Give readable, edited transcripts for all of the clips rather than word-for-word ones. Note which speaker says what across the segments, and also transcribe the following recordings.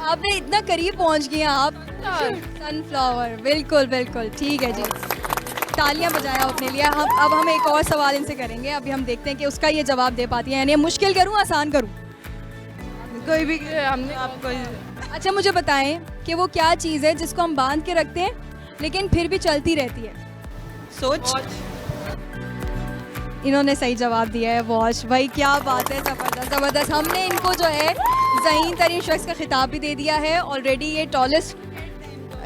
Speaker 1: आपने इतना करीब पहुंच गए आप। सनफ्लावर, बिल्कुल बिल्कुल ठीक है जी। तालियां बजाएं आप अपने लिए। अब हम एक और सवाल इनसे करेंगे। अभी हम देखते हैं कि उसका ये जवाब दे पाती है यानी मुश्किल करूं आसान करूं।
Speaker 2: कोई भी हमने आपको
Speaker 1: अच्छा मुझे बताएं कि वो क्या चीज़ है जिसको हम बांध के रखते हैं लेकिन फिर भी चलती रहती है।
Speaker 2: सोच।
Speaker 1: इन्होंने सही जवाब दिया है, वॉच। भाई क्या बात है, ज़बरदस्त ज़बरदस्त। हमने इनको जो है ज़हीन तरीन शख्स का खिताब भी दे दिया है ऑलरेडी। ये टॉलेस्ट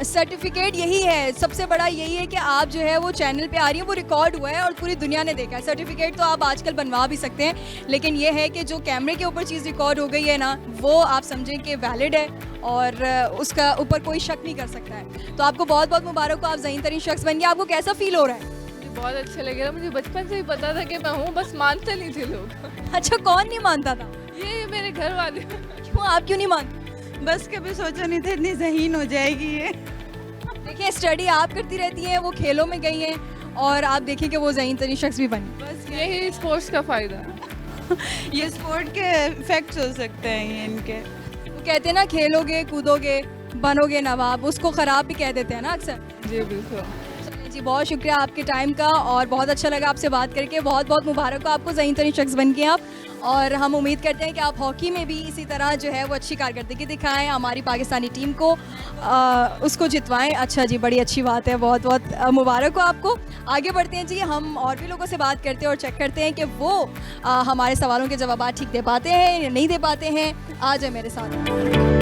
Speaker 1: सर्टिफिकेट यही है, सबसे बड़ा यही है कि आप जो है वो चैनल पे आ रही हैं, वो रिकॉर्ड हुआ है और पूरी दुनिया ने देखा है। सर्टिफिकेट तो आप आजकल बनवा भी सकते हैं, लेकिन ये है कि जो कैमरे के ऊपर चीज़ रिकॉर्ड हो गई है ना, वो आप समझें कि वैलिड है और उसका ऊपर कोई शक नहीं कर सकता है। तो आपको बहुत बहुत मुबारक हो, आप ज़हीन तरीन शख्स बन गए। आपको कैसा फील हो रहा है?
Speaker 2: मुझे बहुत अच्छा लगा। मुझे बचपन से ही पता था कि मैं हूँ, बस मानते नहीं थे लोग।
Speaker 1: अच्छा, कौन नहीं मानता था?
Speaker 2: ये मेरे घर वाले।
Speaker 1: क्यों, आप क्यों नहीं मानते?
Speaker 3: बस कभी सोचा नहीं था इतनी ज़हीन हो जाएगी ये।
Speaker 1: देखिए, स्टडी आप करती रहती हैं, वो खेलों में गई हैं और आप देखिए कि वो ज़हीन तरीन शख्स भी बनी।
Speaker 2: बस यही स्पोर्ट्स का फ़ायदा है।
Speaker 3: ये स्पोर्ट के इफेक्ट्स हो सकते हैं ये इनके।
Speaker 1: वो कहते हैं ना, खेलोगे कूदोगे बनोगे नवाब, उसको ख़राब भी कह देते हैं ना अक्सर।
Speaker 2: जी बिल्कुल।
Speaker 1: चलिए जी, बहुत शुक्रिया आपके टाइम का और बहुत अच्छा लगा आपसे बात करके। बहुत बहुत मुबारक हो आपको, ज़हीन तरीन शख्स बन गए आप। और हम उम्मीद करते हैं कि आप हॉकी में भी इसी तरह जो है वो अच्छी कारकर्दगी दिखाएं, हमारी पाकिस्तानी टीम को उसको जितवाएं। अच्छा जी, बड़ी अच्छी बात है, बहुत बहुत मुबारक हो आपको। आगे बढ़ते हैं जी, हम और भी लोगों से बात करते हैं और चेक करते हैं कि वो हमारे सवालों के जवाब ठीक दे पाते हैं या नहीं दे पाते हैं। आ जाए मेरे साथ।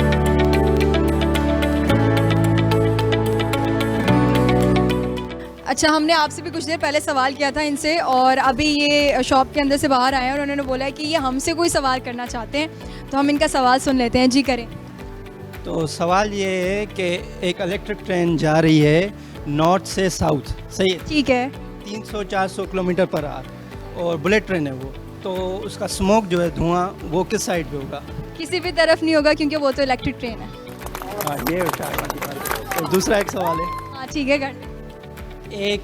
Speaker 1: अच्छा, हमने आपसे भी कुछ देर पहले सवाल किया था इनसे और अभी ये शॉप के अंदर से बाहर आए हैं और उन्होंने बोला है कि ये हमसे कोई सवाल करना चाहते हैं, तो हम इनका सवाल सुन लेते हैं। जी करें।
Speaker 4: तो सवाल ये है कि एक इलेक्ट्रिक ट्रेन जा रही है नॉर्थ से साउथ, सही है?
Speaker 1: ठीक है।
Speaker 4: 300-400 किलोमीटर पर आवर और बुलेट ट्रेन है वो, तो उसका स्मोक जो है, धुआं, वो किस साइड पे होगा?
Speaker 1: किसी भी तरफ नहीं होगा क्योंकि वो तो इलेक्ट्रिक ट्रेन है।
Speaker 4: हाँ, ये तो दूसरा एक सवाल है।
Speaker 1: हाँ ठीक है, कर।
Speaker 4: एक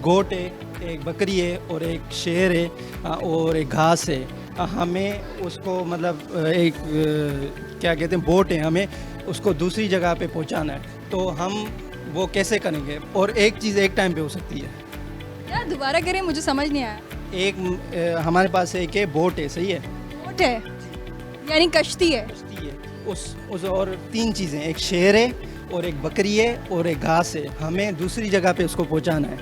Speaker 4: गोट है, एक बकरी है और एक शेर है और एक घास है। हमें उसको मतलब एक क्या कहते हैं, बोट है, हमें उसको दूसरी जगह पे पहुंचाना है, तो हम वो कैसे करेंगे? और एक चीज़ एक टाइम पे हो सकती है।
Speaker 1: क्या, दोबारा करें, मुझे समझ नहीं आया।
Speaker 4: एक हमारे पास एक है, बोट है, सही है?
Speaker 1: बोट है यानी कश्ती है।
Speaker 4: कश्ती है, उस और 3 चीज़ें, एक शेर है और एक बकरी है और एक घास है। हमें दूसरी जगह पे उसको पहुंचाना है,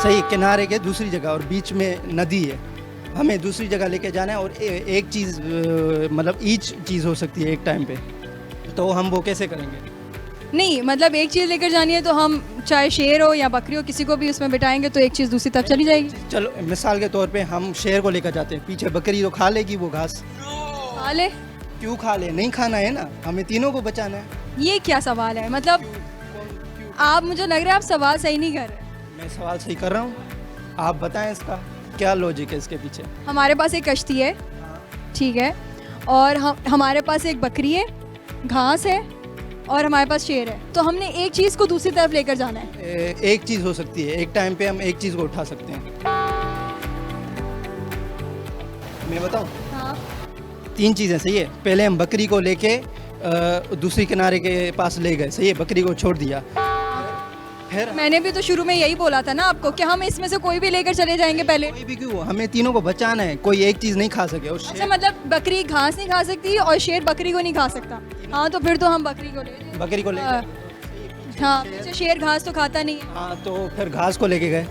Speaker 4: सही, किनारे के दूसरी जगह, और बीच में नदी है, हमें दूसरी जगह लेके जाना है। और एक चीज़ मतलब ईच चीज़ हो सकती है एक टाइम पे, तो हम वो कैसे करेंगे?
Speaker 1: नहीं मतलब एक चीज़ लेकर जानी है तो हम चाहे शेर हो या बकरी हो, किसी को भी उसमें बिठाएंगे तो एक चीज़ दूसरी तरफ चली जाएगी।
Speaker 4: चलो मिसाल के तौर पे हम शेर को लेकर जाते हैं, पीछे बकरी तो खा लेगी वो घास।
Speaker 1: खा ले?
Speaker 4: क्यों खा ले? नहीं खाना है ना, हमें तीनों को बचाना है।
Speaker 1: ये क्या सवाल है? मतलब आप, मुझे लग रहा है आप सवाल सही नहीं कर रहे।
Speaker 4: मैं सवाल सही कर रहा हूँ, आप बताएं इसका क्या लॉजिक है इसके पीछे।
Speaker 1: हमारे पास एक कश्ती है, ठीक है, और हमारे पास एक बकरी है, घास है और हमारे पास शेर है, तो हमने एक चीज़ को दूसरी तरफ लेकर जाना है।
Speaker 4: एक चीज़ हो सकती है, एक टाइम पे हम एक चीज़ को उठा सकते हैं। मैं बताऊँ?
Speaker 1: हाँ।
Speaker 4: 3 चीज़ें, सही है? पहले हम बकरी को लेके दूसरी किनारे के पास ले गए, सही है? बकरी को छोड़ दिया। फिर
Speaker 1: मैंने भी तो शुरू में यही बोला था ना आपको कि हम इसमें से कोई भी लेकर चले जाएंगे पहले।
Speaker 4: कोई भी क्यों, हमें तीनों को बचाना है, कोई एक चीज़ नहीं खा सके। और
Speaker 1: अच्छा, मतलब बकरी घास नहीं खा सकती और शेर बकरी को नहीं खा सकता। हाँ, तो फिर तो हम बकरी को ले
Speaker 4: बकरी को ले
Speaker 1: हाँ, अच्छा, शेर घास तो खाता नहीं है।
Speaker 4: हाँ, तो फिर घास को लेके गए,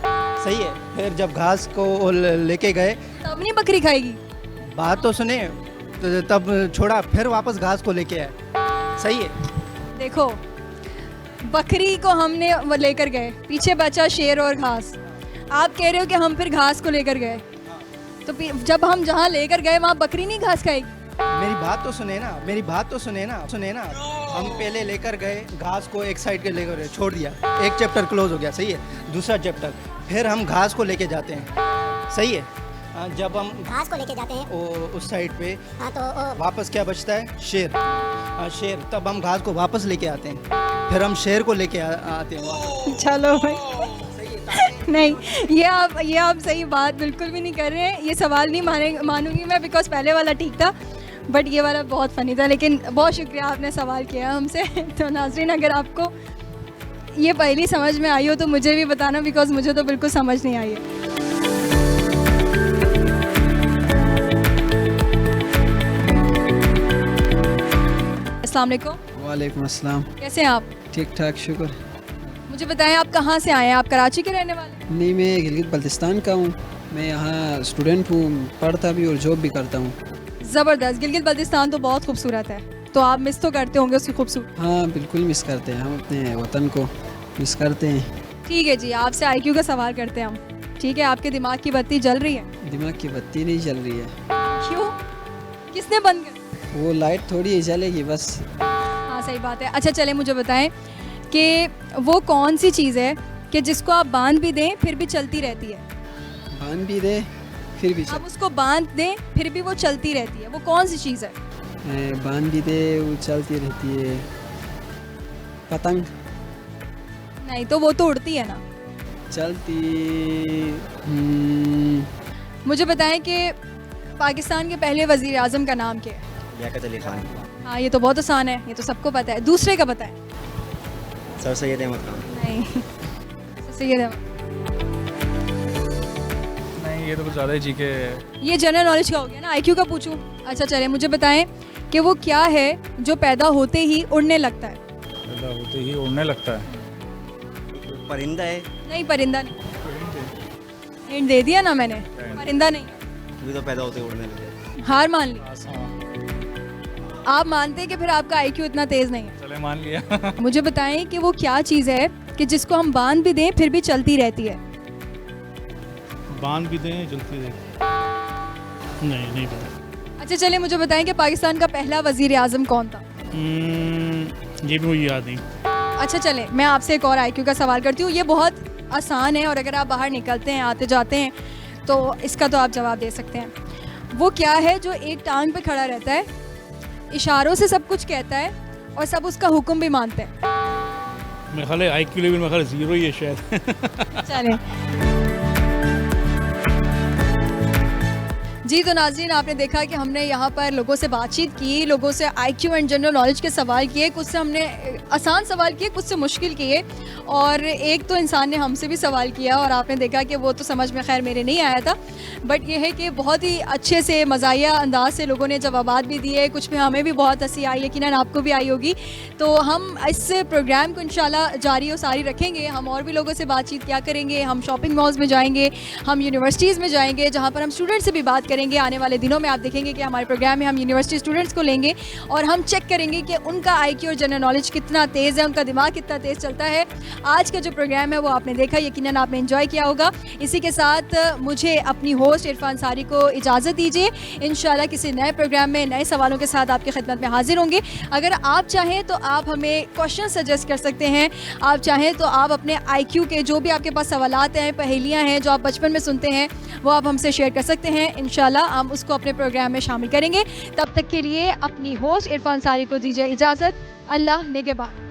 Speaker 4: सही है? फिर जब घास को लेके गए,
Speaker 1: तब नहीं बकरी खाएगी?
Speaker 4: बात तो सुने, तो तब छोड़ा, फिर वापस घास को लेके आए, सही है?
Speaker 1: देखो, बकरी को हमने वो लेकर गए, पीछे बचा शेर और घास। आप कह रहे हो कि हम फिर घास को लेकर गए, तो जब हम जहाँ लेकर गए वहाँ बकरी नहीं घास खाएगी?
Speaker 4: मेरी बात तो सुने ना, मेरी बात तो सुने ना। हम पहले लेकर गए घास को, एक साइड के लेकर गए, छोड़ दिया, एक चैप्टर क्लोज हो गया, सही है? दूसरा चैप्टर, फिर हम घास को लेके जाते हैं, सही है? जब हम
Speaker 5: घास को लेके जाते हैं
Speaker 4: उस साइड पे,
Speaker 5: हाँ, तो
Speaker 4: वापस क्या बचता है? शेर। शेर, तब हम घास को वापस लेके आते हैं, फिर हम शेर को लेके आते हैं।
Speaker 1: चलो भाई, नहीं, ये आप सही बात बिल्कुल भी नहीं कर रहे हैं। ये सवाल नहीं मानूंगी मैं, बिकॉज पहले वाला ठीक था। बट ये वाला बहुत फ़नी था, लेकिन बहुत शुक्रिया आपने सवाल किया हमसे। तो नाज़रीन, अगर आपको ये पहली समझ में आई हो तो मुझे भी बताना, बिकॉज़ मुझे तो बिल्कुल समझ नहीं आई है। अस्सलाम वालेकुम।
Speaker 6: वालेकुम अस्सलाम।
Speaker 1: कैसे हैं आप?
Speaker 6: ठीक ठाक, शुक्र।
Speaker 1: मुझे बताएं आप कहाँ से आए हैं? आप कराची के रहने वाले हैं?
Speaker 6: नहीं, मैं गिलगित बल्तिस्तान का हूँ। मैं यहाँ स्टूडेंट हूँ, पढ़ता भी और जॉब भी करता हूँ।
Speaker 1: ज़बरदस्त। गिलगित बल्तिस्तान तो बहुत खूबसूरत है, तो आप मिस तो करते होंगे उसकी खूबसूरती।
Speaker 6: हाँ, बिल्कुल मिस करते हैं, हम अपने वतन को मिस करते हैं।
Speaker 1: ठीक है जी, आपसे IQ का सवाल करते हैं हम। ठीक है, आपके दिमाग की बत्ती जल रही है?
Speaker 6: दिमाग की बत्ती नहीं जल रही है।
Speaker 1: क्यों? किसने बंद कर?
Speaker 6: वो लाइट थोड़ी ही जलेगी बस।
Speaker 1: हाँ, सही बात है। अच्छा चले, मुझे बताएं कि वो कौन सी चीज़ है कि जिसको आप बांध भी दें फिर भी चलती रहती है?
Speaker 6: बांध भी दे फिर भी
Speaker 1: आप उसको बांध दें फिर भी वो चलती रहती है, वो कौन सी चीज़ है?
Speaker 6: बांध भी दे वो चलती रहती है। पतंग।
Speaker 1: नहीं, तो वो तो उड़ती है ना।
Speaker 6: चलती।
Speaker 7: मुझे बताएं कि पाकिस्तान के पहले वज़ीर आज़म का नाम क्या है?
Speaker 8: लियाकत अली खान।
Speaker 7: हाँ, ये तो बहुत आसान है, ये तो सबको पता है। दूसरे का बताएं।
Speaker 8: सर सैयद अहमद खान।
Speaker 7: नहीं, सैयद अहमद।
Speaker 9: नहीं, ये तो कुछ ज़्यादा ही जीके है।
Speaker 7: ये जनरल नॉलेज का हो गया ना, IQ का पूछूं? अच्छा चले, मुझे बताएं कि वो क्या है जो पैदा होते ही उड़ने लगता है?
Speaker 9: पैदा होते ही उड़ने लगता है।
Speaker 8: परिंदा है।
Speaker 7: नहीं, परिंदा नहीं। हिंट दे दिया ना मैंने, परिंदा नहीं।
Speaker 8: क्योंकि तो पैदा होते ही उड़ने लगे।
Speaker 7: हार मान ली? आप मानते हैं कि फिर आपका IQ इतना तेज नहीं है?
Speaker 9: चले मान लिया।
Speaker 7: मुझे बताएं कि वो क्या चीज़ है कि जिसको हम बांध भी दें फिर भी चलती रहती है?
Speaker 10: बांध भी दें चलती रहती। नहीं पता।
Speaker 7: अच्छा चलिए, मुझे बताएं कि पाकिस्तान का पहला वज़ीर आज़म कौन था?
Speaker 10: ये भी मुझे याद नहीं।
Speaker 7: अच्छा चले, मैं आपसे एक और IQ का सवाल करती हूँ। ये बहुत आसान है और अगर आप बाहर निकलते हैं, आते जाते हैं, तो इसका तो आप जवाब दे सकते हैं। वो क्या है जो एक टांग पे खड़ा रहता है, इशारों से सब कुछ कहता है और सब उसका हुक्म भी मानते हैं?
Speaker 10: मेरे ख्याल है IQ लेवल में ख्याल 0 ही है शायद।
Speaker 7: चलें। जी, तो नाज़रीन, आपने देखा कि हमने यहाँ पर लोगों से बातचीत की, लोगों से IQ एंड जनरल नॉलेज के सवाल किए। कुछ से हमने आसान सवाल किए, कुछ से मुश्किल किए, और एक तो इंसान ने हमसे भी सवाल किया और आपने देखा कि वो तो समझ में खैर मेरे नहीं आया था, बट ये है कि बहुत ही अच्छे से मज़ाहिया अंदाज से लोगों ने जवाबात भी दिए। कुछ में हमें भी बहुत हंसी आई, यकीनन आपको भी आई होगी। तो हम इस प्रोग्राम को इंशाल्लाह जारी और सारी रखेंगे। हम और भी लोगों से बातचीत क्या करेंगे, हम शॉपिंग मॉल्स में जाएंगे, हम यूनिवर्सिटीज़ में जाएंगे, जहाँ पर हम स्टूडेंट से भी बात करेंगे। आने वाले दिनों में आप देखेंगे कि हमारे प्रोग्राम में हम यूनिवर्सिटी स्टूडेंट्स को लेंगे और हम चेक करेंगे कि उनका IQ और जनरल नॉलेज कितना तेज़ है, उनका दिमाग कितना तेज़ चलता है। आज का जो प्रोग्राम है वो आपने देखा, यकीनन आपने एंजॉय किया होगा। इसी के साथ मुझे अपनी होस्ट इरफान सारी को इजाज़त दीजिए। इंशाल्लाह किसी नए प्रोग्राम में नए सवालों के साथ आपकी खिदमत में हाजिर होंगे। अगर आप चाहें तो आप हमें क्वेश्चन सजेस्ट कर सकते हैं। आप चाहें तो आप अपने IQ के जो भी आपके पास सवालात हैं, पहेलियाँ हैं जो आप बचपन में सुनते हैं, वो आप हमसे शेयर कर सकते हैं। इंशाल्लाह हम उसको अपने प्रोग्राम में शामिल करेंगे। तब तक के लिए अपनी होस्ट इरफान सारी को दीजिए इजाज़त। अल्लाह नेगेबान।